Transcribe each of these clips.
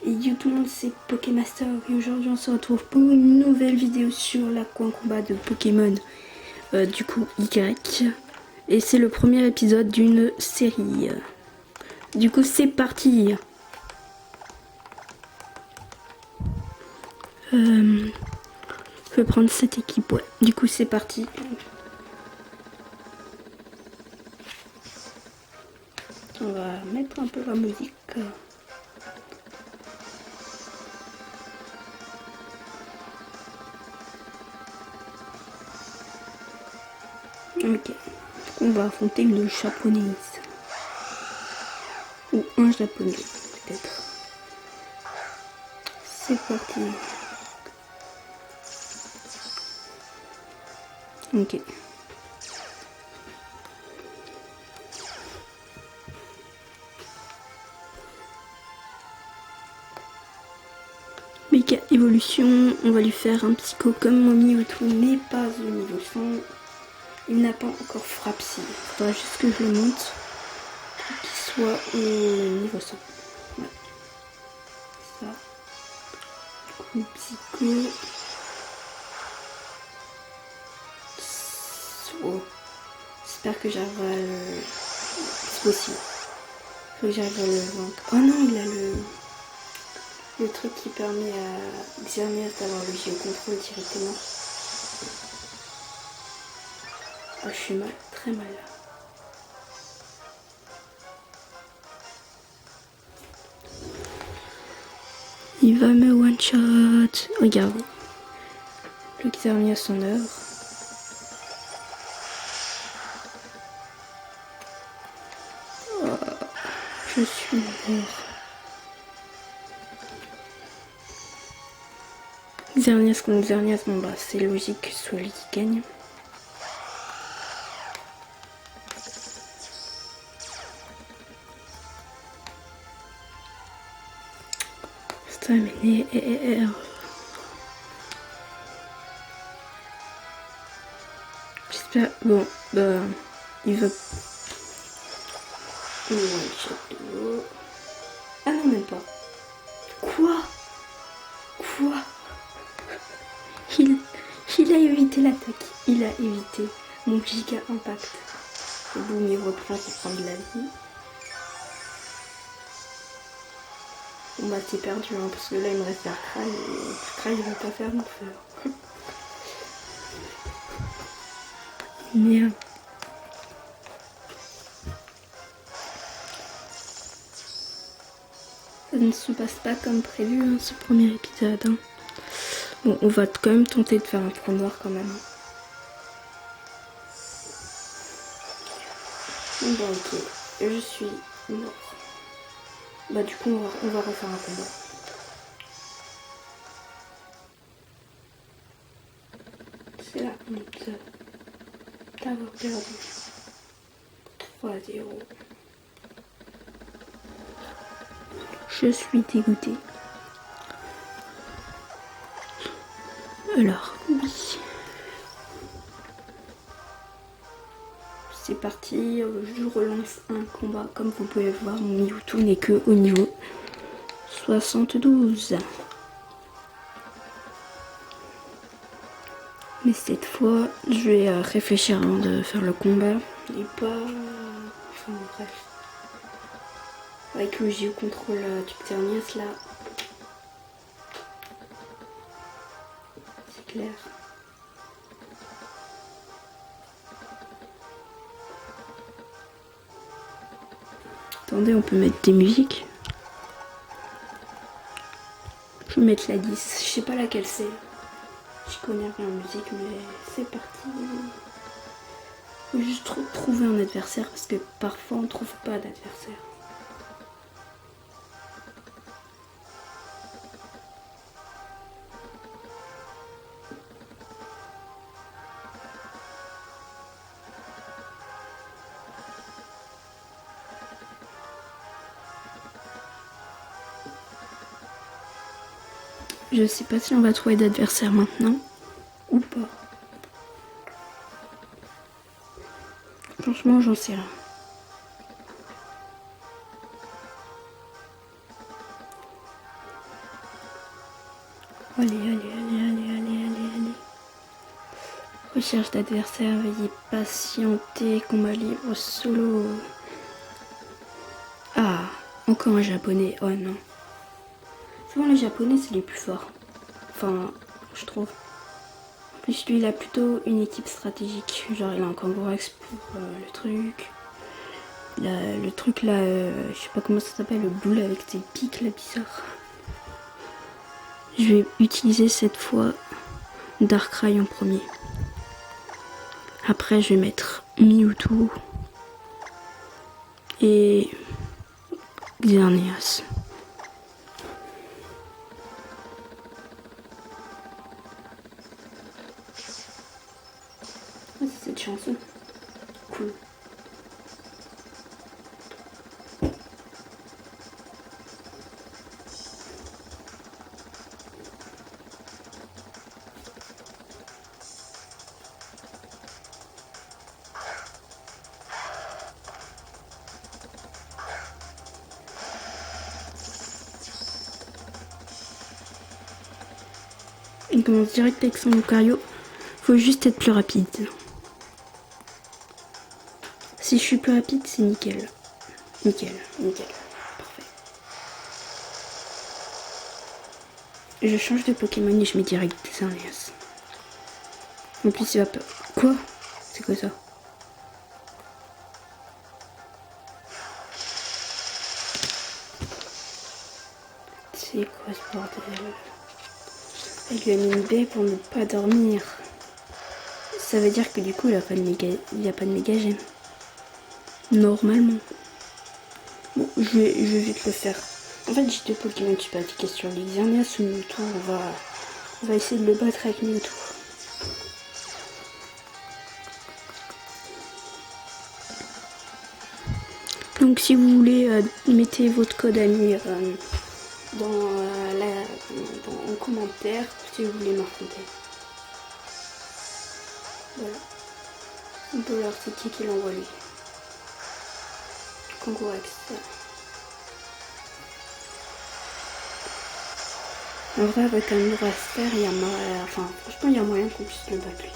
Et yo tout le monde, c'est Pokémaster et aujourd'hui on se retrouve pour une nouvelle vidéo sur la combat de Pokémon, du coup Y. Et c'est le premier épisode d'une série. Du coup c'est parti. Je vais prendre cette équipe, ouais. Du coup c'est parti. On va mettre un peu la musique. Ok. On va affronter une japonaise. Ou un japonais, peut-être. C'est parti. Ok. Méga évolution, on va lui faire un psycho comme mon Mewtwo, mais pas au niveau 100. Il n'a pas encore frappe si. Il faudra juste que je le monte pour qu'il soit au niveau 100. Ouais. Ça. Du coup, psycho. Oh. J'espère que j'arriverai à le. C'est possible. Faut que j'arrive à le vaincre. Oh non, il a le truc qui permet à Xerneas d'avoir le géocontrôle directement. Oh, je suis mal, très mal là. Il va me one shot. Regarde. Le Xerneas en œuvre. Oh, je suis mort. Xerneas contre Xerneas, bon bah c'est logique que ce soit lui qui gagne. Putain mais j'espère. Bon bah il va. Ah non même pas. Quoi? Il a évité l'attaque. Il a évité mon giga impact. Et boum, il reprend pour prendre de la vie. Bon bah c'est perdu hein, parce que là il me reste faire Cry et Cry il va pas faire mon feu. Merde. Ça ne se passe pas comme prévu hein, ce premier épisode. Hein. Bon, on va quand même tenter de faire un trou noir quand même. Bon ok, je suis mort. Bah du coup on va refaire un combat. C'est la honte d'avoir perdu 3-0. Je suis dégoûtée. Alors, oui. C'est parti, je relance un combat. Comme vous pouvez voir, mon Mewtwo n'est que au niveau 72. Mais cette fois, je vais réfléchir avant de faire le combat. Et pas... Enfin bref. Avec le géocontrôle du Xerneas là. C'est clair. Attendez, on peut mettre des musiques. Je vais mettre la 10. Je sais pas laquelle c'est. Je connais rien en musique, mais c'est parti. Faut juste trouver un adversaire parce que parfois on trouve pas d'adversaire. Je sais pas si on va trouver d'adversaire maintenant ou pas. Franchement, j'en sais rien. Allez, allez, allez, allez, allez, allez, allez. Recherche d'adversaire, veuillez patienter, combat libre, solo. Ah, encore un japonais, oh non. Souvent les japonais c'est les plus forts. Enfin, je trouve. En plus lui il a plutôt une équipe stratégique. Genre il a un Kangourax pour le truc. Il a le truc là, je sais pas comment ça s'appelle, le boule avec ses pics là bizarres. Je vais utiliser cette fois Darkrai en premier. Après je vais mettre Mewtwo et Xerneas. Ah, c'est cette chanson. Cool. Il commence direct avec son Lucario. Faut juste être plus rapide. Si je suis plus rapide, c'est nickel. Nickel, nickel. Parfait. Je change de Pokémon et je mets direct Xerneas. En plus, il va pas. Quoi? C'est quoi ça? C'est quoi ce bordel? Elle lui a mis une baie pour ne pas dormir. Ça veut dire que du coup, il n'y a pas de méga gemme. Normalement. Bon, je vais vite le faire. En fait, j'ai deux Pokémon super efficaces sur les Xerneas ou Mewtwo. On va essayer de le battre avec Mewtwo. Donc, si vous voulez, mettez votre code AMIR en commentaire si vous voulez m'affronter. Voilà. On peut voir c'est qui l'envoie lui. Kangourax. En vrai, avec un Neuraster, il y a moyen, enfin, franchement, il y a moyen qu'on puisse le battre lui.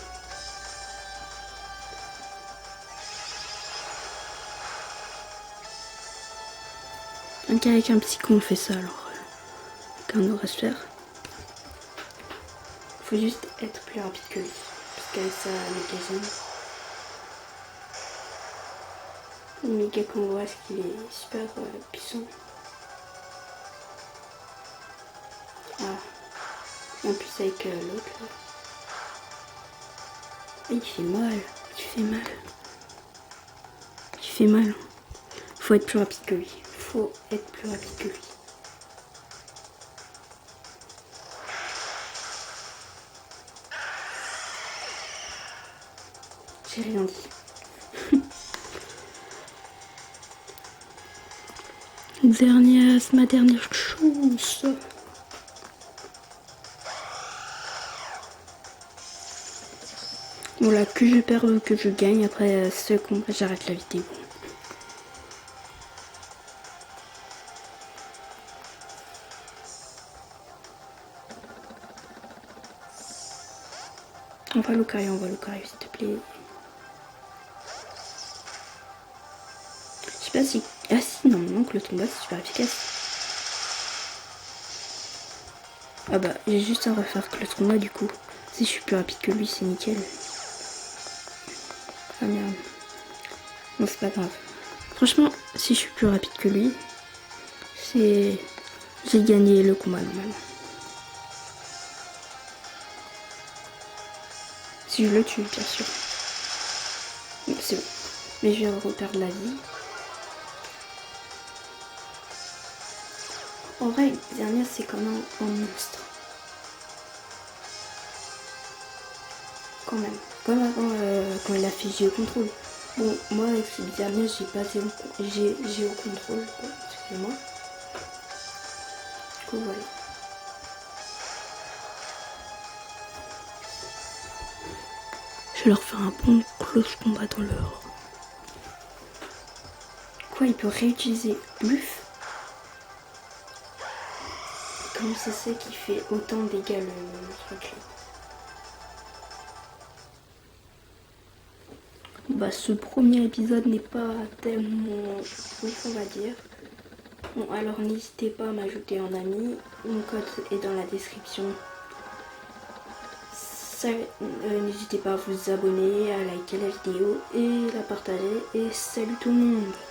Donc avec un psycho, on fait ça alors. Avec un Neuraster. Faut juste être plus rapide que lui. Parce qu'avec ça, le méga Kangourax qui est super puissant. Ah. En plus avec l'autre là. Il fait mal. Il fait mal. Il fait mal. Faut être plus rapide que lui. Faut être plus rapide que lui. J'ai rien dit. Xerneas, ma dernière chance. Voilà, que je perds ou que je gagne, après ce combat, j'arrête la vidéo. On va Lucario, s'il te plaît. Je sais pas si... Ah si, normalement que le combat c'est super efficace. Ah bah, j'ai juste à refaire que le combat du coup. Si je suis plus rapide que lui, c'est nickel. Ah merde. Bon, c'est pas grave. Franchement, si je suis plus rapide que lui, c'est... J'ai gagné le combat normalement. Si je le tue, bien sûr. C'est bon. Mais je vais reperdre la vie. En vrai, Xerneas c'est comme un monstre. Quand même. Comme avant, quand il a fait Géocontrôle. Bon, moi avec ce Xerneas, j'ai pas Géocontrôle. Excusez-moi. Du coup, voilà. Je vais leur faire un bon close combat dans leur. Quoi, il peut réutiliser Bluff? Comme c'est qui fait autant de dégâts le truc là. Bah, ce premier épisode n'est pas tellement ouf, on va dire. Bon, alors n'hésitez pas à m'ajouter en ami. Mon code est dans la description. N'hésitez pas à vous abonner, à liker la vidéo et la partager. Et salut tout le monde!